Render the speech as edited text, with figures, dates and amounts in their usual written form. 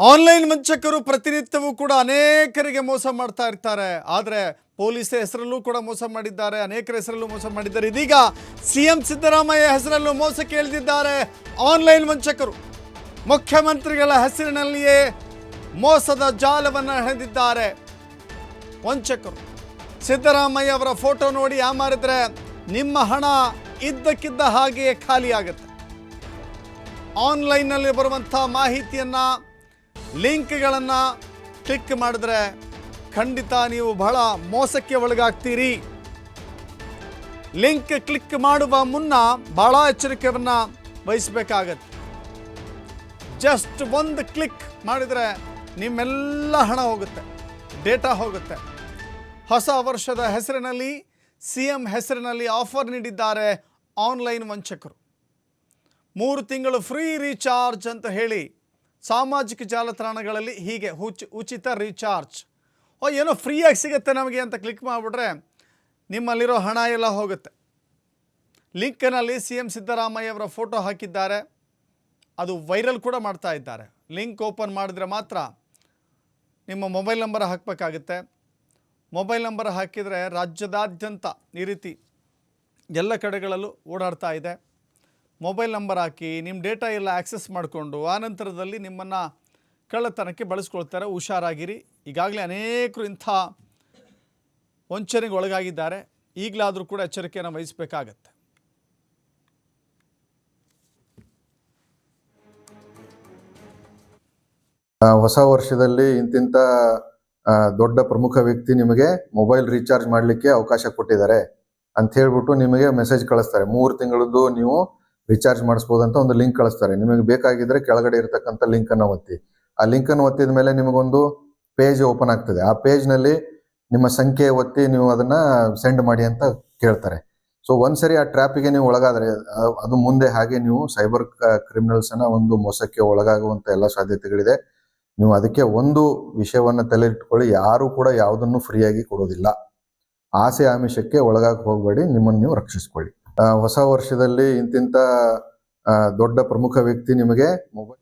Online ವಂಚಕರು ಪ್ರತಿನಿತ್ಯವೂ ಕೂಡ ಅನೇಕರಿಗೆ ಮೋಸ ಮಾಡ್ತಾ ಇರ್ತಾರೆ. ಆದರೆ ಪೊಲೀಸ್ ಹೆಸರಲ್ಲೂ ಕೂಡ ಮೋಸ ಮಾಡಿದ್ದಾರೆ, ಅನೇಕರ ಹೆಸರಲ್ಲೂ ಮೋಸ ಮಾಡಿದ್ದಾರೆ. ಇದೀಗ ಸಿಎಂ ಸಿದ್ದರಾಮಯ್ಯ ಹೆಸರಲ್ಲೂ ಮೋಸಕ್ಕೆ ಇಳಿದಿದ್ದಾರೆ ಆನ್ಲೈನ್ ವಂಚಕರು. ಮುಖ್ಯಮಂತ್ರಿಗಳ ಹೆಸರಿನಲ್ಲಿಯೇ ಮೋಸದ ಜಾಲವನ್ನು ಹೆಣೆದಿದ್ದಾರೆ ವಂಚಕರು. ಸಿದ್ದರಾಮಯ್ಯ ಅವರ ಫೋಟೋ ನೋಡಿ ಯಾಮಾರಿದ್ರೆ ನಿಮ್ಮ ಹಣ ಇದ್ದಕ್ಕಿದ್ದ ಹಾಗೆಯೇ ಖಾಲಿಯಾಗುತ್ತೆ. ಆನ್ಲೈನ್ನಲ್ಲಿ ಬರುವಂಥ ಮಾಹಿತಿಯನ್ನು, ಲಿಂಕ್ಗಳನ್ನು ಕ್ಲಿಕ್ ಮಾಡಿದ್ರೆ ಖಂಡಿತ ನೀವು ಬಹಳ ಮೋಸಕ್ಕೆ ಒಳಗಾಗ್ತೀರಿ. ಲಿಂಕ್ ಕ್ಲಿಕ್ ಮಾಡುವ ಮುನ್ನ ಬಹಳ ಎಚ್ಚರಿಕೆಯನ್ನು ವಹಿಸಬೇಕಾಗತ್ತೆ. ಜಸ್ಟ್ ಒಂದು ಕ್ಲಿಕ್ ಮಾಡಿದರೆ ನಿಮ್ಮೆಲ್ಲ ಹಣ ಹೋಗುತ್ತೆ, ಡೇಟಾ ಹೋಗುತ್ತೆ. ಹೊಸ ವರ್ಷದ ಹೆಸರಿನಲ್ಲಿ ಸಿಎಂ ಹೆಸರಿನಲ್ಲಿ ಆಫರ್ ನೀಡಿದ್ದಾರೆ ಆನ್ಲೈನ್ ವಂಚಕರು. 3 ತಿಂಗಳು ಫ್ರೀ ರೀಚಾರ್ಜ್ ಅಂತ ಹೇಳಿ ಸಾಮಾಜಿಕ ಜಾಲತಾಣಗಳಲ್ಲಿ ಹೀಗೆ ಉಚಿತ ರೀಚಾರ್ಜ್, ಏನೋ ಫ್ರೀಯಾಗಿ ಸಿಗುತ್ತೆ ನಮಗೆ ಅಂತ ಕ್ಲಿಕ್ ಮಾಡಿಬಿಟ್ರೆ ನಿಮ್ಮಲ್ಲಿರೋ ಹಣ ಎಲ್ಲ ಹೋಗುತ್ತೆ. ಲಿಂಕ್ನಲ್ಲಿ ಸಿಎಂ ಸಿದ್ದರಾಮಯ್ಯ ಅವರ ಫೋಟೋ ಹಾಕಿದ್ದಾರೆ, ಅದು ವೈರಲ್ ಕೂಡ ಮಾಡ್ತಾ ಇದ್ದಾರೆ. ಲಿಂಕ್ ಓಪನ್ ಮಾಡಿದ್ರೆ ಮಾತ್ರ ನಿಮ್ಮ ಮೊಬೈಲ್ ನಂಬರ್ ಹಾಕಬೇಕಾಗುತ್ತೆ. ಮೊಬೈಲ್ ನಂಬರ್ ಹಾಕಿದರೆ ರಾಜ್ಯದಾದ್ಯಂತ ಈ ರೀತಿ ಎಲ್ಲ ಕಡೆಗಳಲ್ಲೂ ಓಡಾಡ್ತಾ ಇದೆ. ಮೊಬೈಲ್ ನಂಬರ್ ಹಾಕಿ ನಿಮ್ಮ ಡೇಟಾ ಎಲ್ಲ ಆಕ್ಸೆಸ್ ಮಾಡಿಕೊಂಡು ಆನಂತರದಲ್ಲಿ ನಿಮ್ಮನ್ನು ಕಳ್ಳತನಕ್ಕೆ ಬಳಸ್ಕೊಳ್ತಾರೆ. ಹುಷಾರಾಗಿರಿ. ಈಗಾಗಲೇ ಅನೇಕರು ಇಂಥ ವಂಚನೆಗೆ ಒಳಗಾಗಿದ್ದಾರೆ. ಈಗಲಾದರೂ ಕೂಡ ಎಚ್ಚರಿಕೆಯನ್ನು ವಹಿಸಬೇಕಾಗತ್ತೆ. ಹೊಸ ವರ್ಷದಲ್ಲಿ ಇಂತಿಂತ ದೊಡ್ಡ ಪ್ರಮುಖ ವ್ಯಕ್ತಿ ನಿಮಗೆ ಮೊಬೈಲ್ ರೀಚಾರ್ಜ್ ಮಾಡಲಿಕ್ಕೆ ಅವಕಾಶ ಕೊಟ್ಟಿದ್ದಾರೆ ಅಂತ ಹೇಳ್ಬಿಟ್ಟು ನಿಮಗೆ ಮೆಸೇಜ್ ಕಳಿಸ್ತಾರೆ. 3 ತಿಂಗಳದ್ದು ನೀವು ರೀಚಾರ್ಜ್ ಮಾಡಿಸ್ಬೋದಂತ ಒಂದು ಲಿಂಕ್ ಕಳಿಸ್ತಾರೆ. ನಿಮಗೆ ಬೇಕಾಗಿದ್ರೆ ಕೆಳಗಡೆ ಇರತಕ್ಕಂಥ ಲಿಂಕ್ ಅನ್ನು ಒತ್ತಿ. ಆ ಲಿಂಕ್ ಅನ್ನು ಒತ್ತಿದ ಮೇಲೆ ನಿಮಗೊಂದು ಪೇಜ್ ಓಪನ್ ಆಗ್ತದೆ. ಆ ಪೇಜ್ ನಲ್ಲಿ ನಿಮ್ಮ ಸಂಖ್ಯೆ ಒತ್ತಿ ನೀವು ಅದನ್ನ ಸೆಂಡ್ ಮಾಡಿ ಅಂತ ಕೇಳ್ತಾರೆ. ಸೊ ಒಂದ್ಸರಿ ಆ ಟ್ರ್ಯಾಪಿಗೆ ನೀವು ಒಳಗಾದ್ರೆ ಅದು ಮುಂದೆ ಹಾಗೆ ನೀವು ಸೈಬರ್ ಕ್ರಿಮಿನಲ್ಸ್ ಅನ್ನ ಒಂದು ಮೋಸಕ್ಕೆ ಒಳಗಾಗುವಂತ ಎಲ್ಲ ಸಾಧ್ಯತೆಗಳಿದೆ. ನೀವು ಅದಕ್ಕೆ ಒಂದು ವಿಷಯವನ್ನ ತಲೆ ಇಟ್ಕೊಳ್ಳಿ, ಯಾರು ಕೂಡ ಯಾವುದನ್ನು ಫ್ರೀಯಾಗಿ ಕೊಡೋದಿಲ್ಲ. ಆಸೆ ಆಮಿಷಕ್ಕೆ ಒಳಗಾಗ ಹೋಗಬೇಡಿ, ನಿಮ್ಮನ್ನು ನೀವು ರಕ್ಷಿಸ್ಕೊಳ್ಳಿ. ಹೊಸ ವರ್ಷದಲ್ಲಿ ಇಂತಿಂತ ದೊಡ್ಡ ಪ್ರಮುಖ ವ್ಯಕ್ತಿ ನಿಮಗೆ ಮೊಬೈಲ್